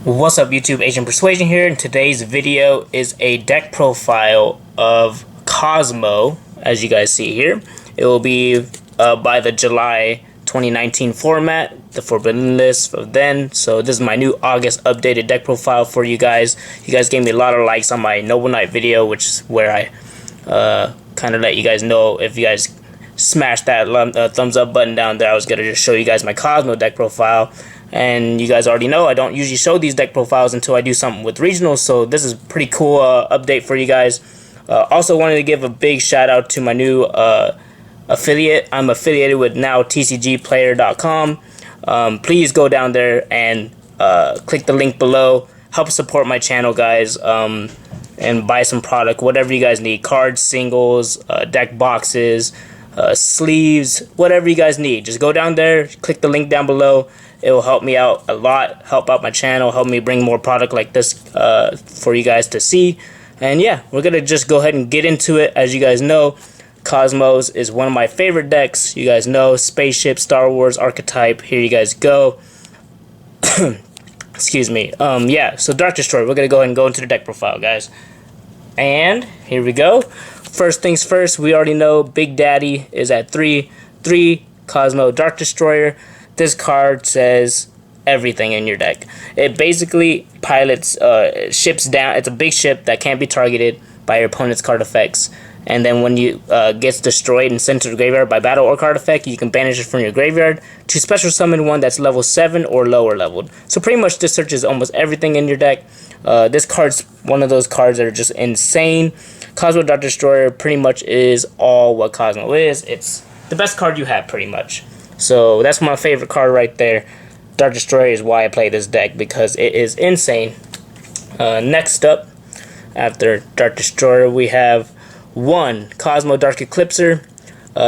What's up YouTube, Asian Persuasion here, and today's video is a deck profile of Kozmo, as you guys see here. It will be by the July 2019 format, the Forbidden List of then. So this is my new August updated deck profile for you guys. You guys gave me a lot of likes on my Noble Knight video, which is where I kind of let you guys know if you guys smash that thumbs up button down there. I was going to just show you guys my Kozmo deck profile. And you guys already know I don't usually show these deck profiles until I do something with regionals, so this is a pretty cool update for you guys. Also wanted to give a big shout out to my new affiliate. I'm affiliated with now tcgplayer.com. Please go down there and click the link below. Help support my channel, guys, and buy some product, whatever you guys need. Cards, singles, deck boxes, sleeves, whatever you guys need. Just go down there, click the link down below. It will help me out a lot, help out my channel, help me bring more product like this for you guys to see. And yeah, we're going to just go ahead and get into it. As you guys know, Cosmos is one of my favorite decks. You guys know, Spaceship, Star Wars, Archetype. Here you guys go. Excuse me. Yeah, so Dark Destroyer. We're going to go ahead and go into the deck profile, guys. And here we go. First things first, we already know Big Daddy is at 3/3 Cosmo Dark Destroyer. This card says everything in your deck. It basically pilots ships down. It's a big ship that can't be targeted by your opponent's card effects. And then when you gets destroyed and sent to the graveyard by battle or card effect, you can banish it from your graveyard to special summon one that's level 7 or lower leveled. So pretty much this searches almost everything in your deck. This card's one of those cards that are just insane. Cosmo Dark Destroyer pretty much is all what Cosmo is. It's the best card you have, pretty much. So that's my favorite card right there. Dark Destroyer is why I play this deck, because it is insane. Next up, after Dark Destroyer, we have one Kozmo Dark Eclipser.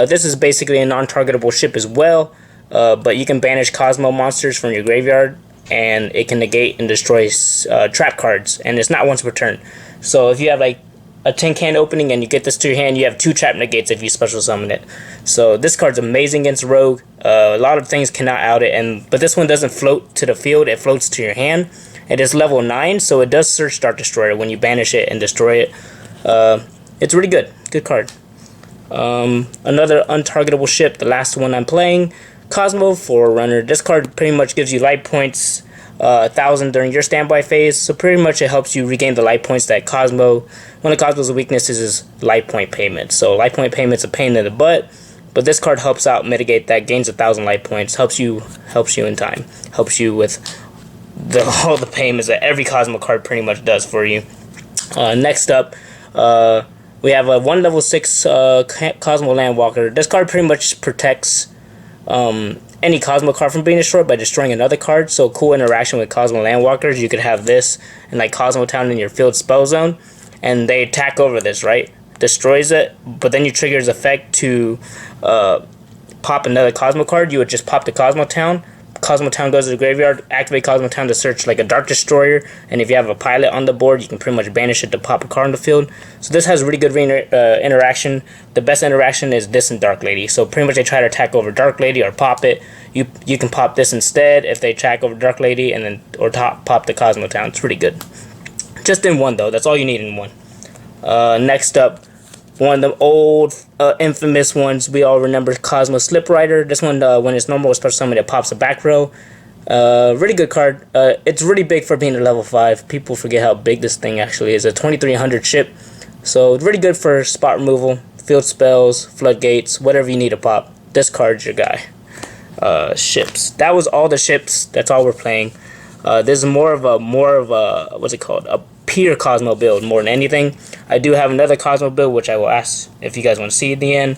This is basically a non-targetable ship as well, but you can banish Cosmo monsters from your graveyard, and it can negate and destroy trap cards, and it's not once per turn. So if you have like a tin can opening and you get this to your hand, you have 2 trap negates if you special summon it. So this card's amazing against Rogue. A lot of things cannot out it, but this one doesn't float to the field, it floats to your hand. It is level 9, so it does search Dark Destroyer when you banish it and destroy it. It's really good. Good card. Another untargetable ship, the last one I'm playing, Cosmo Forerunner. This card pretty much gives you life points 1,000 during your standby phase, so pretty much it helps you regain the life points that Cosmo. One of Cosmo's weaknesses is life point payment. So life point payment's a pain in the butt, but this card helps out mitigate that. Gains 1,000 life points, helps you in time, helps you with all the payments that every Cosmo card pretty much does for you. Next up, we have a 1 level 6 Cosmo Landwalker. This card pretty much protects any Cosmo card from being destroyed by destroying another card. So cool interaction with Cosmo Landwalkers. You could have this and like Cosmo Town in your field spell zone, and they attack over this, right? Destroys it, but then you trigger his effect to pop another Cosmo card. You would just pop the Cosmo Town. Cosmo Town goes to the graveyard, activate Cosmo Town to search like a Dark Destroyer, and if you have a pilot on the board, you can pretty much banish it to pop a card on the field. So this has really good interaction. The best interaction is this and Dark Lady. So pretty much they try to attack over Dark Lady or pop it. You can pop this instead if they attack over Dark Lady, and then pop the Cosmo Town. It's pretty good. Just in one though. That's all you need in one. Next up, one of the old infamous ones we all remember, Cosmo Slip Rider. This one, when it's normal special summon, it pops a back row. Really good card. It's really big for being a level 5. People forget how big this thing actually is. A 2300 ship. So it's really good for spot removal, field spells, floodgates, whatever you need to pop. This card's your guy. Ships. That was all the ships. That's all we're playing. This is more of a what's it called? A pure Cosmo build more than anything. I do have another Cosmo build, which I will ask if you guys want to see at the end.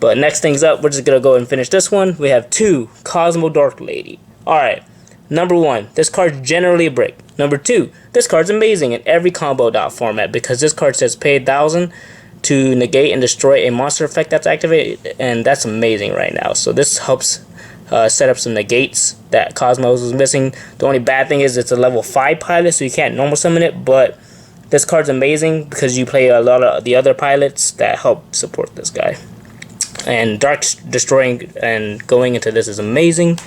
But next things up, we're just gonna go and finish this one. We have 2 Cosmo Dark Lady. Alright, number 1, this card's generally a brick. Number 2, this card's amazing in every combo dot format, because this card says pay 1,000 to negate and destroy a monster effect that's activated, and that's amazing right now. So this helps set up some negates that Cosmos was missing. The only bad thing is it's a level 5 pilot, so you can't normal summon it, but this card's amazing because you play a lot of the other pilots that help support this guy. And Dark Destroying and going into this is amazing.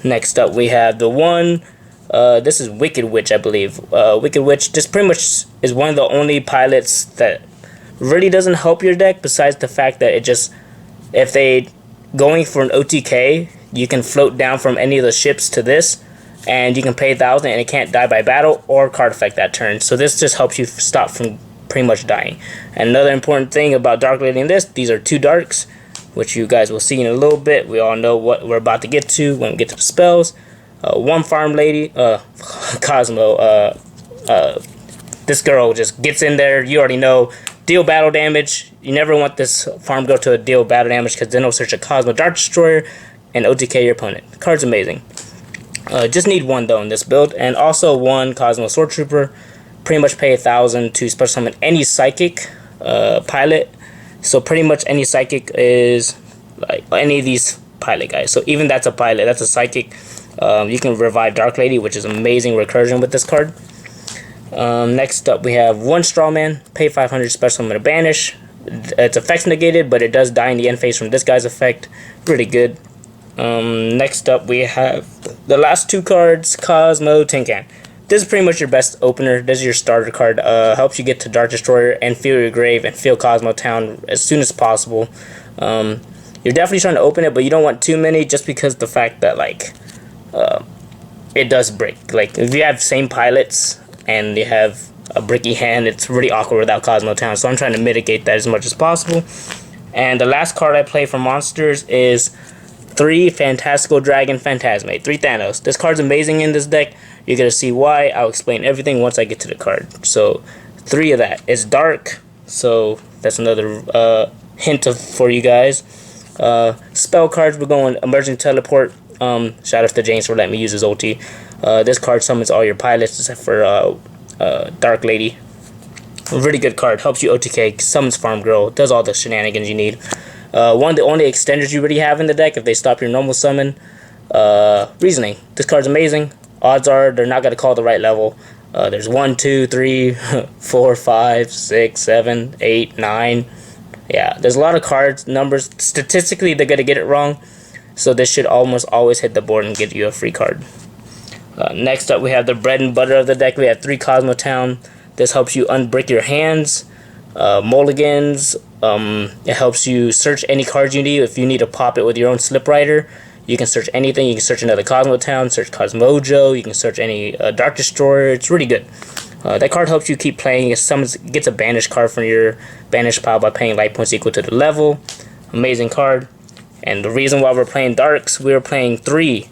Next up we have the one This is Wicked Witch, I believe. Wicked Witch just pretty much is one of the only pilots that really doesn't help your deck, besides the fact that it just, if they going for an OTK, you can float down from any of the ships to this, and you can pay 1,000 and it can't die by battle or card effect that turn. So this just helps you stop from pretty much dying. And another important thing about Dark Lady in this, these are 2 darks, which you guys will see in a little bit. We all know what we're about to get to when we get to the spells. 1 farm lady, Kozmo. This girl just gets in there. You already know, deal battle damage. You never want this farm girl to deal battle damage, because then it'll search a Kozmo Dart Destroyer and OTK your opponent. The card's amazing. Just need 1 though in this build, and also 1 Kozmo Sword Trooper. Pretty much pay 1,000 to special summon any psychic pilot. So pretty much any psychic is like any of these pilot guys. So even that's a pilot, that's a psychic. You can revive Dark Lady, which is amazing recursion with this card. Next up we have 1 Strawman, pay 500, special summon a banish. Its effect's negated, but it does die in the end phase from this guy's effect. Pretty good. Next up we have the last 2 cards, Kozmo Tin Can. This is pretty much your best opener. This is your starter card. Helps you get to Dart Destroyer and feel your grave and feel Kozmo Town as soon as possible. You're definitely trying to open it, but you don't want too many, just because the fact that like it does break. Like if you have same pilots and you have a bricky hand, it's really awkward without Kozmo Town. So I'm trying to mitigate that as much as possible. And the last card I play for monsters is 3 Fantastical Dragon Phantasmate, 3 Thanos. This card's amazing in this deck. You're going to see why. I'll explain everything once I get to the card. So 3 of that. It's dark, so that's another hint for you guys. Spell cards, we're going Emerging Teleport. Shout out to James for letting me use his ulti. This card summons all your pilots except for Dark Lady. A really good card. Helps you OTK, summons Farm Girl, does all the shenanigans you need. One of the only extenders you really have in the deck if they stop your normal summon. Reasoning. This card's amazing. Odds are they're not going to call the right level. There's 1, 2, 3, 4, 5, 6, 7, 8, 9. Yeah, there's a lot of cards, numbers. Statistically, they're going to get it wrong. So this should almost always hit the board and get you a free card. Next up, we have the bread and butter of the deck. We have 3 Kozmo Town. This helps you unbrick your hands. Mulligans. It helps you search any cards you need. If you need to pop it with your own Slip Rider, you can search anything. You can search another Kozmo Town, search Cosmojo. You can search any Dark Destroyer. It's really good. That card helps you keep playing. It gets a banish card from your banish pile by paying life points equal to the level. Amazing card. And the reason why we're playing Darks, we're playing 3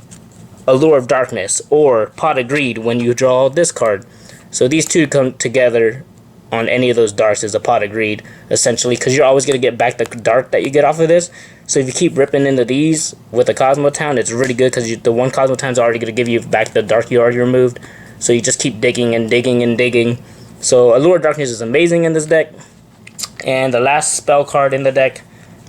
Allure of Darkness or Pot of Greed when you draw this card. So these 2 come together on any of those darks is a Pot of Greed, essentially, because you're always going to get back the dark that you get off of this. So if you keep ripping into these with a Kozmo Town, it's really good, because the 1 Kozmo Town is already going to give you back the dark you already removed. So you just keep digging and digging and digging. So Allure of Darkness is amazing in this deck. And the last spell card in the deck,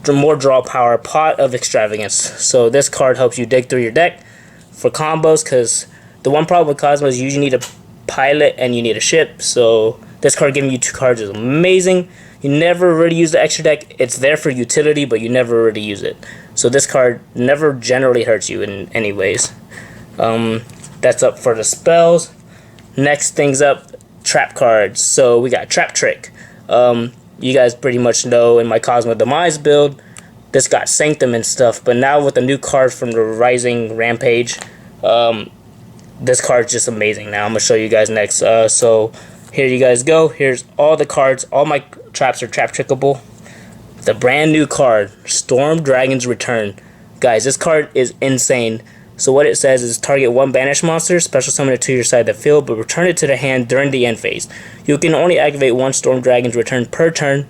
more draw power, Pot of Extravagance. So this card helps you dig through your deck for combos, because the one problem with Kozmo is you usually need a pilot and you need a ship. So this card giving you 2 cards is amazing. You never really use the extra deck. It's there for utility, but you never really use it. So this card never generally hurts you in any ways. That's up for the spells. Next things up, trap cards. So we got Trap Trick. You guys pretty much know in my Kozmo Demise build, this got Sanctum and stuff. But now with the new card from the Rising Rampage, this card's just amazing. Now I'm going to show you guys next. So here you guys go. Here's all the cards. All my traps are trap trickable. The brand new card, Storm Dragon's Return. Guys, this card is insane. So what it says is target 1 banished monster, special summon it to your side of the field, but return it to the hand during the end phase. You can only activate 1 Storm Dragon's Return per turn.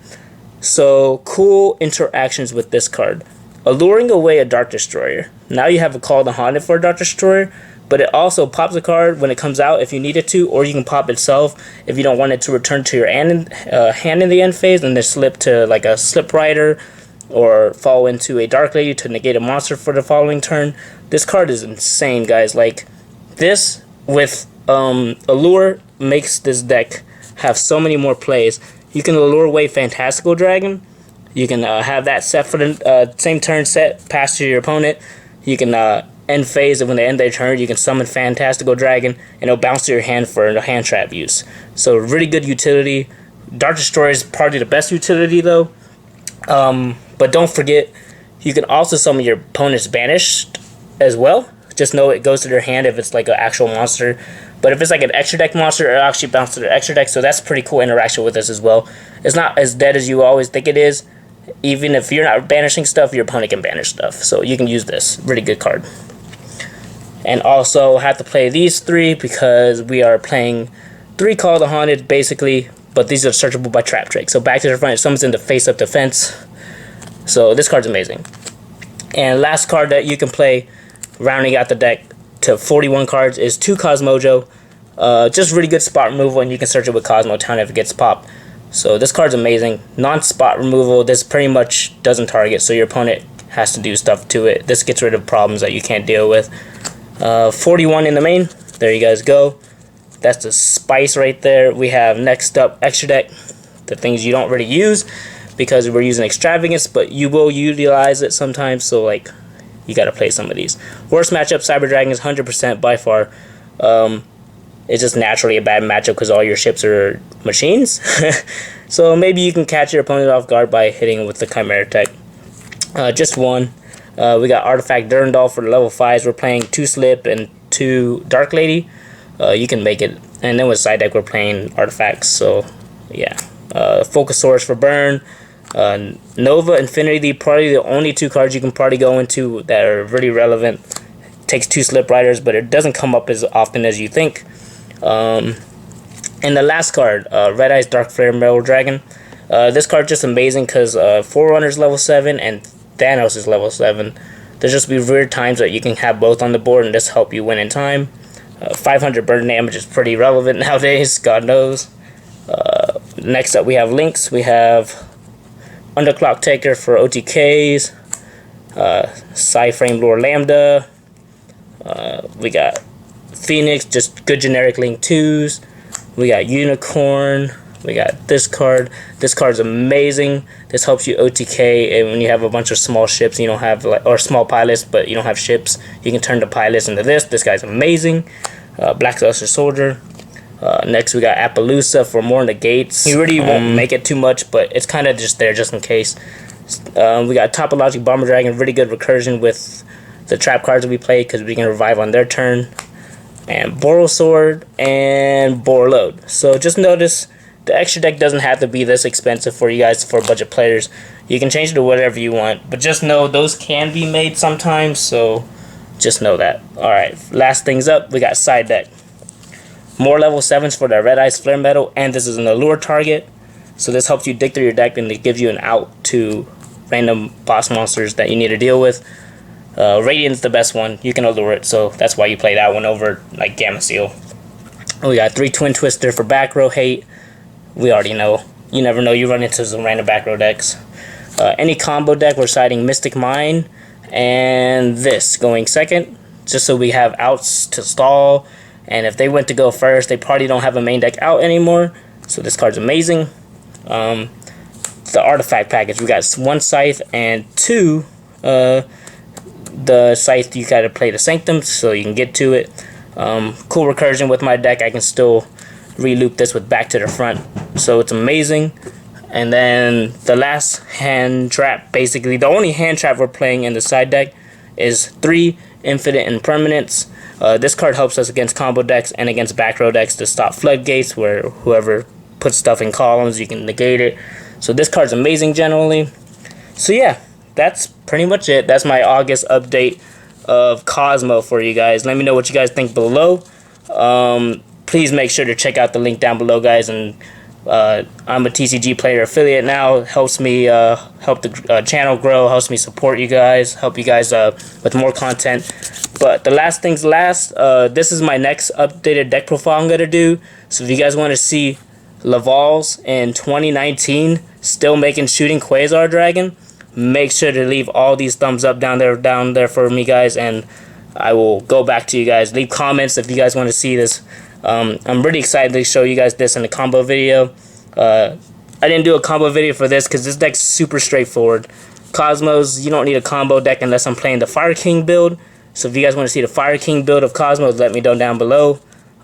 So cool interactions with this card. Alluring away a Dark Destroyer. Now you have a Call the Haunted for a Dark Destroyer, but it also pops a card when it comes out if you need it to, or you can pop itself if you don't want it to return to your hand in the end phase, and then slip to like a Slip Rider or fall into a Dark Lady to negate a monster for the following turn. This card is insane, guys. Like, this with Allure makes this deck have so many more plays. You can allure away Fantastical Dragon. You can have that set for the same turn set, pass to your opponent. You can end phase, and when they end their turn, you can summon Fantastical Dragon, and it'll bounce to your hand for a hand trap use. So really good utility. Dark Destroyer is probably the best utility though. But don't forget, you can also summon your opponent's banished as well. Just know it goes to their hand if it's like an actual monster. But if it's like an extra deck monster, it'll actually bounce to their extra deck. So that's pretty cool interaction with this as well. It's not as dead as you always think it is. Even if you're not banishing stuff, your opponent can banish stuff. So you can use this. Really good card. And also have to play these 3 because we are playing 3 Call of the Haunted basically. But these are searchable by Trap Drake. So back to the front, it summons into face up defense. So this card's amazing. And last card that you can play, rounding out the deck to 41 cards, is 2 Kozmo. Just really good spot removal, and you can search it with Kozmo Town if it gets popped. So this card's amazing. Non-spot removal, this pretty much doesn't target, so your opponent has to do stuff to it. This gets rid of problems that you can't deal with. 41 in the main. There you guys go. That's the spice right there. We have next up extra deck, the things you don't really use because we're using extravagance, but you will utilize it sometimes. So like, you gotta play some of these. Worst matchup, Cyber Dragon is 100% by far. It's just naturally a bad matchup because all your ships are machines. So maybe you can catch your opponent off guard by hitting with the Chimera Tech. Just one. We got Artifact Durandal for the level 5s. We're playing 2 Slip and 2 Dark Lady. You can make it. And then with side deck, we're playing Artifacts. So yeah. Focus Source for burn. Nova Infinity, probably the only 2 cards you can probably go into that are really relevant. Takes 2 Slip Riders, but it doesn't come up as often as you think. And the last card, Red Eyes Dark Flare Metal Dragon. This card's just amazing because Forerunner's level 7 and Thanos is level 7. There's just be weird times that you can have both on the board and this help you win in time. 500 burn damage is pretty relevant nowadays, God knows. Next up we have Lynx. We have Underclock Taker for OTKs. Psyframe Lore Lambda. We got Phoenix, just good generic Link 2s. We got Unicorn. We got this card. This card's amazing. This helps you OTK, and when you have a bunch of small ships, you don't have or small pilots, but you don't have ships, you can turn the pilots into this. This guy's amazing. Black Luster Soldier. Next we got Appaloosa for more negates. He really won't make it too much, but it's kind of just there just in case. We got Topologic Bomber Dragon, really good recursion with the trap cards that we play because we can revive on their turn. And Boral Sword and Boar Load. So just notice the extra deck doesn't have to be this expensive for you guys, for budget players. You can change it to whatever you want, but just know those can be made sometimes, so just know that. Alright, last things up, we got side deck. More level 7s for the Red Eyes Flare Metal, and this is an allure target. So this helps you dig through your deck and it gives you an out to random boss monsters that you need to deal with. Radiant's the best one. You can allure it, so that's why you play that one over like Gamma Seal. We got 3 Twin Twister for back row hate. We already know. You never know, you run into some random back row decks. Any combo deck, we're siding Mystic Mine and this going second, just so we have outs to stall. And if they went to go first, they probably don't have a main deck out anymore. So this card's amazing. The artifact package, we got 1 Scythe and 2 the Scythe. You gotta play the Sanctum so you can get to it. Cool recursion with my deck. I can still re-loop this with back to the front, so it's amazing. And then the last hand trap, basically the only hand trap we're playing in the side deck, is 3 Infinite Impermanence. This card helps us against combo decks and against back row decks to stop floodgates, where whoever puts stuff in columns, you can negate it. So this card's amazing generally. So yeah, that's pretty much it. That's my August update of Kozmo for you guys. Let me know what you guys think below. Please make sure to check out the link down below, guys. And I'm a TCG player affiliate now. It helps me help the channel grow, helps me support you guys, help you guys with more content. But the last things last, this is my next updated deck profile I'm going to do. So if you guys want to see Laval's in 2019 still making Shooting Quasar Dragon, make sure to leave all these thumbs up down there for me, guys, and I will go back to you guys. Leave comments if you guys want to see this. I'm really excited to show you guys this in the combo video. I didn't do a combo video for this because this deck's super straightforward. Cosmos, you don't need a combo deck unless I'm playing the Fire King build. So if you guys want to see the Fire King build of Kozmo, let me know down below.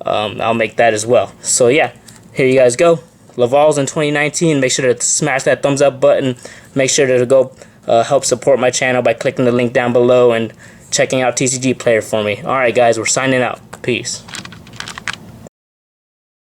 I'll make that as well. So yeah, here you guys go. Laval's in 2019. Make sure to smash that thumbs up button. Make sure to go help support my channel by clicking the link down below and checking out TCG Player for me. Alright guys, we're signing out. Peace.